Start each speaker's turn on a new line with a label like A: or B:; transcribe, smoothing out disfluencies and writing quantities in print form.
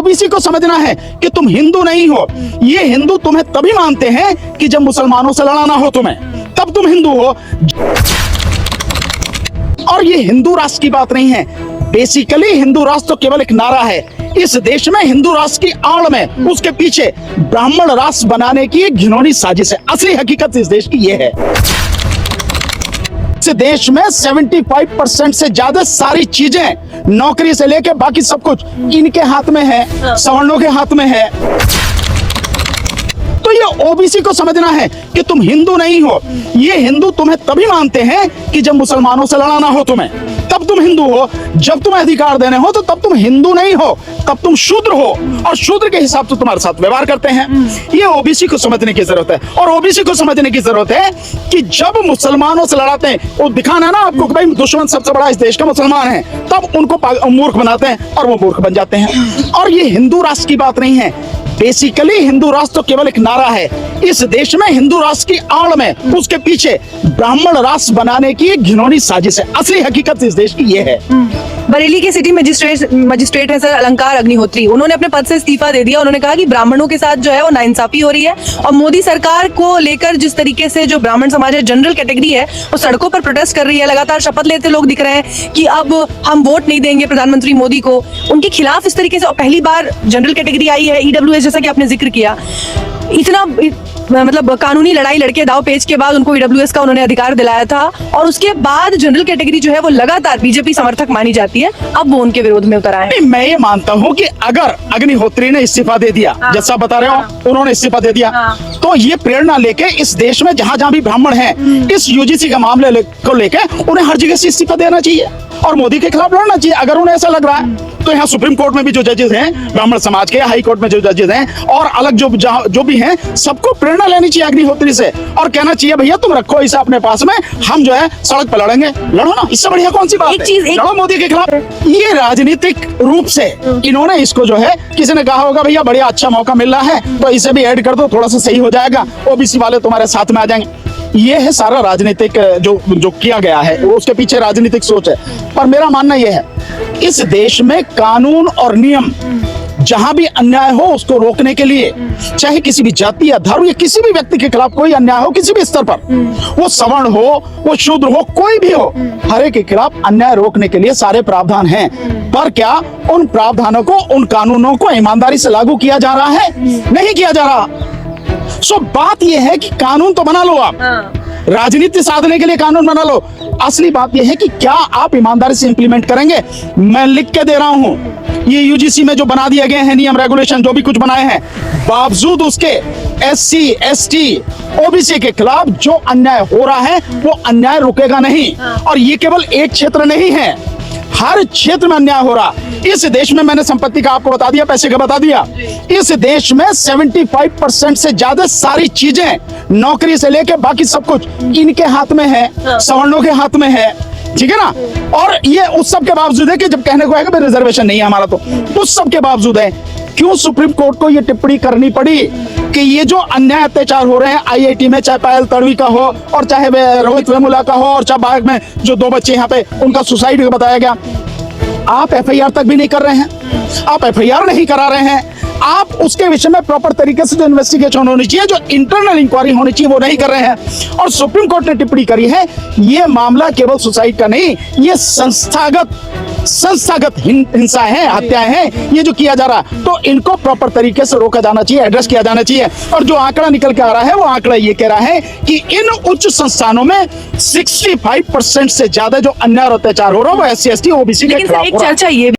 A: OBC को समझना है कि तुम हिंदू नहीं हो। ये हिंदू तुम्हें तभी मानते हैं कि जब मुसलमानों से लड़ाना हो तुम्हें, तब तुम हिंदू हो। और ये हिंदू राष्ट्र की बात नहीं है। बेसिकली हिंदू राष्ट्र तो केवल एक नारा है। इस देश में हिंदू राष्ट्र की आड़ में, उसके पीछे ब्राह्मण राष्ट्र बनाने की एक घिनौनी साजिश है। असली हकीकत इस देश की ये है। इस देश में 75% से ज्यादा सारी चीजें, नौकरी से लेके बाकी सब कुछ इनके हाथ में है, सवर्णों के हाथ में है। तो ये ओबीसी को समझना है कि तुम हिंदू नहीं हो। ये हिंदू तुम्हें तभी मानते हैं कि जब मुसलमानों से लड़ाना हो तुम्हें, तब तुम हिंदू हो। जब तुम्हें अधिकार देने हो तो तब तुम हिंदू नहीं हो, तब तुम शूद्र हो, और शूद्र के हिसाब से तुम्हारे साथ व्यवहार करते हैं। ये ओबीसी को समझने की जरूरत है। और ओबीसी को समझने की जरूरत है कि जब मुसलमानों से लड़ाते हैं, वो दिखाना ना आपको कि भाई दुश्मन सबसे बड़ा इस देश का मुसलमान है, तब उनको मूर्ख बनाते हैं और वो मूर्ख बन जाते हैं। और ये हिंदू राष्ट्र की बात नहीं है। बेसिकली हिंदू राष्ट्र तो केवल एक नारा है। इस देश में हिंदू राष्ट्र की आड़ में, उसके पीछे ब्राह्मण राष्ट्र बनाने की एक घिनौनी साजिश है। असली हकीकत इस देश की ये है।
B: बरेली के सिटी मजिस्ट्रेट है सर अलंकार अग्निहोत्री, उन्होंने अपने पद से इस्तीफा दे दिया। उन्होंने कहा कि ब्राह्मणों के साथ जो है वो नाइंसाफी हो रही है, और मोदी सरकार को लेकर जिस तरीके से जो ब्राह्मण समाज है, जनरल कैटेगरी है, वो सड़कों पर प्रोटेस्ट कर रही है। लगातार शपथ लेते लोग दिख रहे हैं कि अब हम वोट नहीं देंगे प्रधानमंत्री मोदी को। उनके खिलाफ इस तरीके से पहली बार जनरल कैटेगरी आई है, ईडब्ल्यूएस, जैसा कि आपने जिक्र किया। इतना मतलब कानूनी लड़ाई लड़के दाव पेच के बाद उनको ईडब्ल्यूएस का उन्होंने अधिकार दिलाया था, और उसके बाद जनरल कैटेगरी जो है वो लगातार बीजेपी समर्थक मानी जाती है। अब वो उनके विरोध में उतर आए हैं।
A: मैं ये मानता हूँ कि अगर अग्निहोत्री ने इस्तीफा दे दिया, जैसा बता रहे हो, उन्होंने इस्तीफा दे दिया, तो ये प्रेरणा लेके इस देश में जहाँ जहाँ भी ब्राह्मण हैं, इस यूजीसी का मामले को लेके उन्हें हर जगह से इस्तीफा देना चाहिए और मोदी के खिलाफ लड़ना चाहिए। अगर उन्हें ऐसा लग रहा है तो यहाँ सुप्रीम कोर्ट में भी जो जजेस हैं ब्राह्मण समाज के, हाई कोर्ट में जो जजेस हैं, और अलग जो भी हैं, सबको प्रेरणा लेनी चाहिए अग्निहोत्री से, और कहना चाहिए भैया तुम रखो इसे अपने पास में, हम जो है सड़क पर लड़ेंगे। लड़ो ना, इससे बढ़िया कौन सी बात है? लड़ो मोदी के खिलाफ। ये राजनीतिक रूप से इन्होंने इसको जो है, किसी ने कहा होगा भैया बढ़िया अच्छा मौका मिल रहा है तो इसे भी ऐड कर दो, थोड़ा सा सही हो जाएगा, ओबीसी वाले तुम्हारे साथ में आ जाएंगे। ये है सारा राजनीतिक जो किया गया है, उसके पीछे राजनीतिक सोच है। पर मेरा मानना यह है, इस देश में कानून और नियम, जहां भी अन्याय हो उसको रोकने के लिए, चाहे किसी भी जाति या धर्म या किसी भी व्यक्ति के खिलाफ कोई अन्याय हो, किसी भी स्तर पर, वो सवर्ण हो, वो शूद्र हो, कोई भी हो, हर एक के खिलाफ अन्याय रोकने के लिए सारे प्रावधान हैं। पर क्या उन प्रावधानों को, उन कानूनों को ईमानदारी से लागू किया जा रहा है? नहीं किया जा रहा। सो बात यह है कि कानून तो बना लो आप, राजनीति साधने के लिए कानून बना लो। असली बात यह है कि क्या आप ईमानदारी से इंप्लीमेंट करेंगे। मैं लिख के दे रहा हूं, ये यूजीसी में जो बना दिए गए हैं नियम रेगुलेशन, जो भी कुछ बनाए हैं, बावजूद उसके एससी, एसटी, ओबीसी के खिलाफ जो अन्याय हो रहा है वो अन्याय रुकेगा नहीं। और ये केवल एक क्षेत्र नहीं है, हर क्षेत्र में अन्याय हो रहा। इस देश में, मैंने संपत्ति का आपको बता दिया, पैसे का बता दिया, इस देश में 75% से ज्यादा सारी चीजें, नौकरी से लेके बाकी सब कुछ इनके हाथ में है, सवर्णों के हाथ में है। ठीक है ना। और ये उस सब के बावजूद है कि जब कहने को आएगा रिजर्वेशन नहीं है हमारा, तो उस सब के बावजूद है। क्यों सुप्रीम कोर्ट को ये टिप्पणी करनी पड़ी कि ये जो अन्याय अत्याचार हो रहे हैं आईआईटी में, चाहे पायल तड़वी का हो और चाहे रोहित वेमुला का हो, और चाहे बाग में जो 2 बच्चे यहाँ पे उनका सुसाइड बताया गया, आप एफआईआर तक भी नहीं कर रहे हैं। आप एफआईआर नहीं करा रहे हैं। आप उसके विषय में प्रॉपर तरीके से जो इन्वेस्टिगेशन होनी चाहिए, जो इंटरनल इंक्वायरी होनी चाहिए, वो नहीं कर रहे हैं। और सुप्रीम कोर्ट ने टिप्पणी करी है, ये मामला केवल सुसाइड का नहीं, ये संस्थागत हिंसा है, हत्याएं हैं, ये जो किया जा रहा है, तो इनको प्रॉपर तरीके से रोका जाना चाहिए, एड्रेस किया जाना चाहिए। और जो आंकड़ा निकल के आ रहा है, वो आंकड़ा ये कह रहा है कि इन उच्च संस्थानों में 65% से ज्यादा जो अन्याय और अत्याचार हो रहा है वो एससी, एसटी, ओबीसी के खिलाफ हो रहा है।
B: चर्चा ये